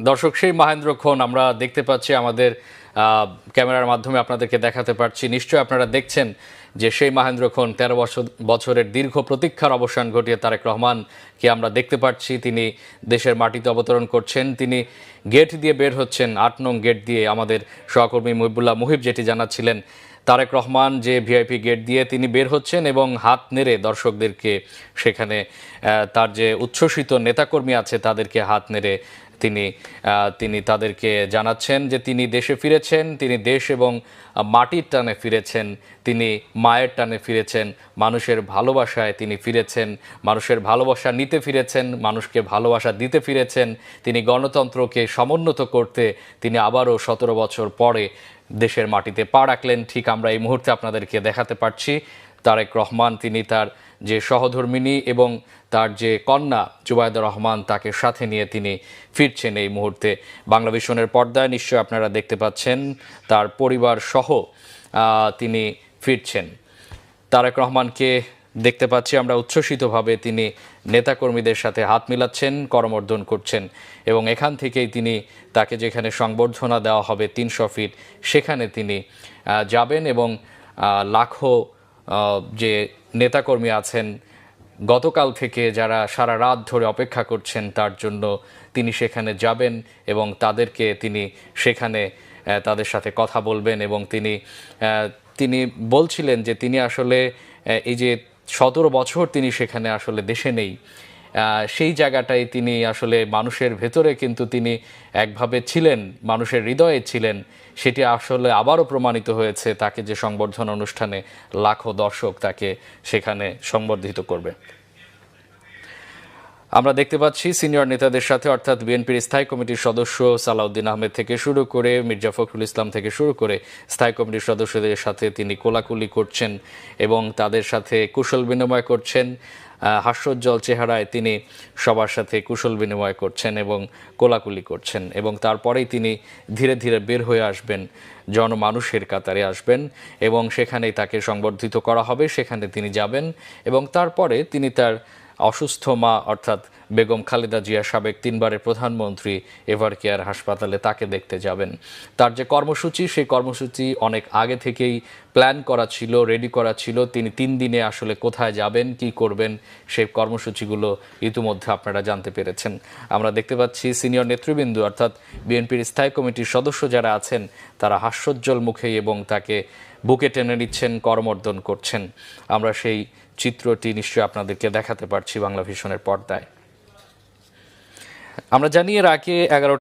দর্শক, সেই মহেন্দ্রক্ষণ আমরা দেখতে পাচ্ছি আমাদের ক্যামেরার মাধ্যমে আপনাদেরকে দেখাতে পারছি। নিশ্চয়ই আপনারা দেখছেন যে সেই মহেন্দ্রক্ষণ ১৩ বছরের দীর্ঘ প্রতীক্ষার অবসান ঘটিয়ে তারেক রহমানকে আমরা দেখতে পাচ্ছি। তিনি দেশের মাটিতে অবতরণ করছেন। তিনি গেট দিয়ে বের হচ্ছেন, ৮ নং গেট দিয়ে। আমাদের সহকর্মী মুহিবুল্লাহ মুহিব যেটি জানাচ্ছিলেন, তারেক রহমান যে ভিআইপি গেট দিয়ে তিনি বের হচ্ছেন এবং হাত নেড়ে দর্শকদেরকে সেখানে তার যে উচ্ছ্বসিত নেতাকর্মী আছে তাদেরকে হাত নেড়ে তিনি তাদেরকে জানাচ্ছেন যে তিনি দেশে ফিরেছেন, তিনি দেশ এবং মাটির টানে ফিরেছেন, তিনি মায়ের টানে ফিরেছেন, মানুষের ভালোবাসায় তিনি ফিরেছেন, মানুষের ভালোবাসা নিতে ফিরেছেন, মানুষকে ভালোবাসা দিতে ফিরেছেন, তিনি গণতন্ত্রকে সমুন্নত করতে তিনি আবারও ১৭ বছর পরে দেশের মাটিতে পা রাখলেন। ঠিক আমরা এই মুহূর্তে আপনাদেরকে দেখাতে পারছি তারেক রহমান তিনি তার যে সহধর্মিণী এবং তার যে কন্যা জুবাইদা রহমান তাকে সাথে নিয়ে তিনি ফিরছেন এই মুহূর্তে। বাংলা ভিশনের পর্দায় নিশ্চয়ই আপনারা দেখতে পাচ্ছেন তার পরিবার সহ তিনি ফিরছেন। তারেক রহমানকে দেখতে পাচ্ছি আমরা উচ্ছ্বসিতভাবে তিনি নেতাকর্মীদের সাথে হাত মিলাচ্ছেন, করমর্দন করছেন এবং এখান থেকেই তিনি তাকে যেখানে সংবর্ধনা দেওয়া হবে ৩০০ ফিট সেখানে তিনি যাবেন এবং লাখো যে নেতাকর্মী আছেন গতকাল থেকে যারা সারা রাত ধরে অপেক্ষা করছেন তার জন্য তিনি সেখানে যাবেন এবং তাদেরকে তিনি সেখানে তাদের সাথে কথা বলবেন এবং তিনি বলছিলেন যে তিনি আসলে এই যে ১৭ বছর তিনি সেখানে আসলে দেশে নেই, সেই জায়গাটাই তিনি আসলে মানুষের ভেতরে কিন্তু তিনি একভাবে ছিলেন, মানুষের হৃদয়ে ছিলেন। সেটি আসলে আবারও প্রমাণিত হয়েছে তাকে যে সংবর্ধনা অনুষ্ঠানে লাখো দর্শক তাকে সেখানে সংবর্ধিত করবে। আমরা দেখতে পাচ্ছি সিনিয়র নেতাদের সাথে, অর্থাৎ বিএনপির স্থায়ী কমিটির সদস্য সালাউদ্দিন আহমেদ থেকে শুরু করে মির্জা ফখরুল ইসলাম থেকে শুরু করে স্থায়ী কমিটির সদস্যদের সাথে তিনি কোলাকুলি করছেন এবং তাদের সাথে কুশল বিনিময় করছেন। হাস্যোজ্জ্বল চেহারায় তিনি সবার সাথে কুশল বিনিময় করছেন এবং কোলাকুলি করছেন এবং তারপরেই তিনি ধীরে ধীরে বের হয়ে আসবেন, জনমানুষের কাতারে আসবেন এবং সেখানেই তাকে সংবর্ধিত করা হবে, সেখানে তিনি যাবেন এবং তারপরে তিনি তার অসুস্থ মা অর্থাৎ বেগম খালেদা জিয়া, সাবেক ৩ বারের প্রধানমন্ত্রী, এভার কেয়ার হাসপাতালে তাকে দেখতে যাবেন। তার যে কর্মসূচি সেই কর্মসূচি অনেক আগে থেকেই প্ল্যান করা ছিল, রেডি করা ছিল। তিনি ৩ দিনে আসলে কোথায় যাবেন, কি করবেন সেই কর্মসূচিগুলো ইতিমধ্যে আপনারা জানতে পেরেছেন। আমরা দেখতে পাচ্ছি সিনিয়র নেতৃবৃন্দ অর্থাৎ বিএনপির স্থায়ী কমিটির সদস্য যারা আছেন তারা হাস্যোজ্জ্বল মুখেই এবং তাকে বুকে টেনে নিচ্ছেন, করমর্দন করছেন। আমরা সেই চিত্রটি নিশ্চয়ই আপনাদেরকে দেখাতে পারছি বাংলা ভিশনের পর্দায়। আমরা জানি এর আগে 11